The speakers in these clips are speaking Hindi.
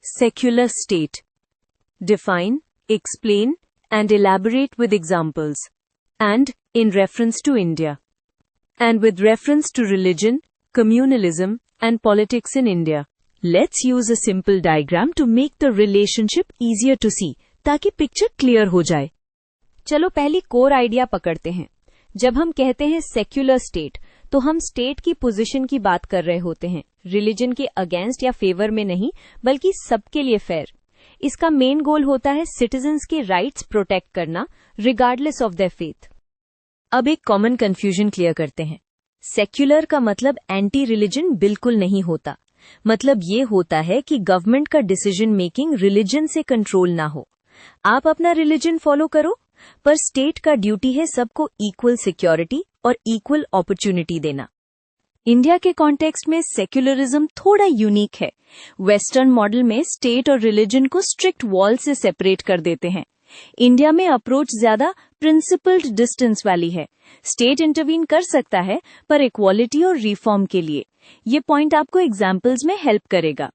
Secular state. Define, explain, and elaborate with examples. And in reference to India. And with reference to religion, communalism, and politics in India. Let's use a simple diagram to make the relationship easier to see, ताकि पिक्चर क्लियर हो जाए। चलो पहली कोर आइडिया पकड़ते हैं। जब हम कहते हैं सेक्युलर स्टेट, तो हम स्टेट की पोजीशन की बात कर रहे होते हैं, रिलीजन के अगेंस्ट या फेवर में नहीं, बल्कि सबके लिए फेयर। इसका मेन गोल होता है सिटीजन्स के राइट्स प्रोटेक्ट करना, रिगार्डलेस ऑफ देयर फेथ। अब एक कॉमन कंफ्यूजन क्लियर करते हैं। सेक्युलर का मतलब एंटी रिलीजन बिल्कुल नहीं होता। मतलब ये होता है कि गवर्नमेंट का डिसीजन मेकिंग रिलीजन से कंट्रोल ना हो। आप अपना रिलीजन फॉलो करो, पर स्टेट का ड्यूटी है सबको इक्वल सिक्योरिटी और इक्वल अपॉर्चुनिटी देना। इंडिया के कॉन्टेक्स्ट में सेक्युलरिज्म थोड़ा यूनिक है। वेस्टर्न मॉडल में स्टेट और रिलीजन को स्ट्रिक्ट वॉल से सेपरेट कर देते हैं। इंडिया में अप्रोच ज्यादा प्रिंसिपल्ड डिस्टेंस वाली है। स्टेट इंटरवीन कर सकता है, पर इक्वालिटी और रिफॉर्म के लिए। ये पॉइंट आपको एग्जाम्पल्स में हेल्प करेगा।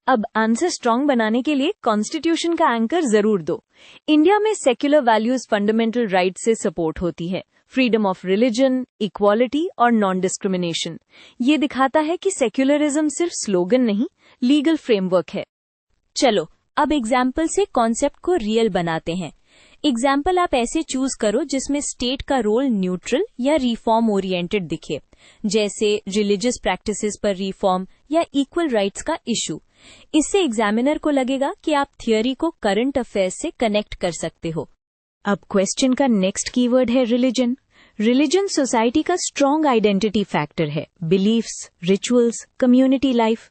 अब आंसर स्ट्रांग बनाने के लिए कॉन्स्टिट्यूशन का एंकर जरूर दो। इंडिया में सेक्युलर वैल्यूज फंडामेंटल राइट से सपोर्ट होती है, फ्रीडम ऑफ रिलीजन, इक्वालिटी और नॉन डिस्क्रिमिनेशन। ये दिखाता है कि सेक्युलरिज्म सिर्फ स्लोगन नहीं, लीगल फ्रेमवर्क है। चलो अब एग्जाम्पल से कॉन्सेप्ट को रियल बनाते हैं। एग्जाम्पल आप ऐसे चूज करो जिसमें स्टेट का रोल न्यूट्रल या रिफॉर्म ओरिएंटेड दिखे, जैसे रिलीजियस प्रैक्टिसेस पर रिफॉर्म या इक्वल राइट्स का इशू। इससे एग्जामिनर को लगेगा कि आप थियोरी को करंट अफेयर्स से कनेक्ट कर सकते हो। अब क्वेश्चन का नेक्स्ट कीवर्ड है रिलीजन। रिलीजन सोसाइटी का स्ट्रॉन्ग आइडेंटिटी फैक्टर है, beliefs, rituals, community life.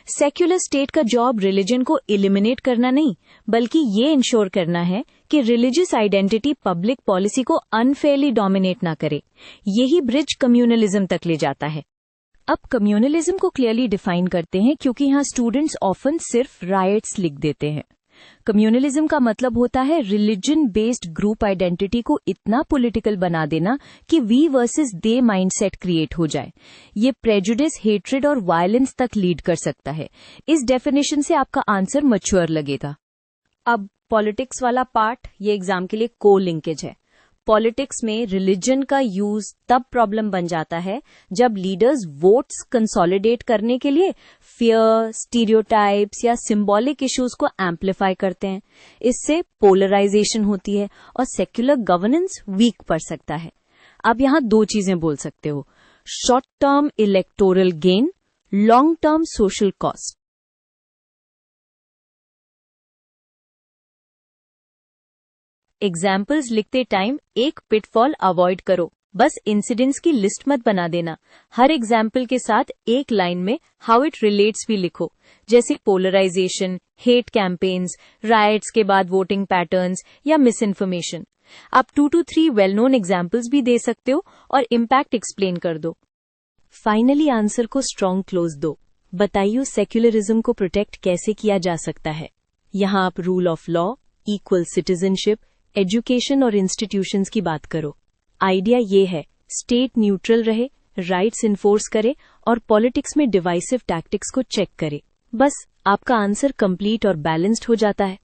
Secular state का जॉब रिलीजन को एलिमिनेट करना नहीं, बल्कि ये इंश्योर करना है कि रिलीजियस आइडेंटिटी पब्लिक पॉलिसी को अनफेयरली डोमिनेट ना करे। यही ब्रिज कम्युनलिज्म तक ले जाता है। अब कम्युनलिज्म को क्लियरली डिफाइन करते हैं, क्योंकि यहाँ स्टूडेंट्स ऑफन सिर्फ राइट्स लिख देते हैं। कम्युनलिज्म का मतलब होता है रिलीजन बेस्ड ग्रुप आइडेंटिटी को इतना पॉलिटिकल बना देना कि वी वर्सेस दे माइंडसेट क्रिएट हो जाए। ये प्रेजुडिस, हेट्रेड और वायलेंस तक लीड कर सकता है। इस डेफिनेशन से आपका आंसर मैच्योर लगेगा। अब पॉलिटिक्स वाला पार्ट, ये एग्जाम के लिए को लिंकेज है। पॉलिटिक्स में रिलीजन का यूज तब प्रॉब्लम बन जाता है जब लीडर्स वोट्स कंसोलिडेट करने के लिए फियर, स्टीरियोटाइप्स या सिंबॉलिक इश्यूज को एम्पलीफाई करते हैं। इससे पोलराइजेशन होती है और सेक्युलर गवर्नेंस वीक पड़ सकता है। आप यहाँ दो चीजें बोल सकते हो, short term electoral gain, long term social cost. Examples लिखते टाइम एक पिटफॉल अवॉइड करो, बस इंसिडेंट्स की लिस्ट मत बना देना। हर एग्जाम्पल के साथ एक लाइन में हाउ इट रिलेट्स भी लिखो, जैसे पोलराइजेशन, हेट कैंपेन्स, राइट्स के बाद वोटिंग पैटर्न्स या मिस इन्फॉर्मेशन। आप 2 to 3 वेल नोन एग्जाम्पल्स भी दे सकते हो और इम्पैक्ट एक्सप्लेन कर दो। फाइनली आंसर को स्ट्रॉन्ग क्लोज दो। बताइए सेक्युलरिज्म को प्रोटेक्ट कैसे किया जा सकता है। यहाँ आप rule of law, equal citizenship, education और इंस्टीट्यूशंस की बात करो। आइडिया ये है, स्टेट न्यूट्रल रहे, राइट्स इन्फोर्स करे और पॉलिटिक्स में डिवाइसिव टैक्टिक्स को चेक करे। बस आपका आंसर कंप्लीट और बैलेंस्ड हो जाता है।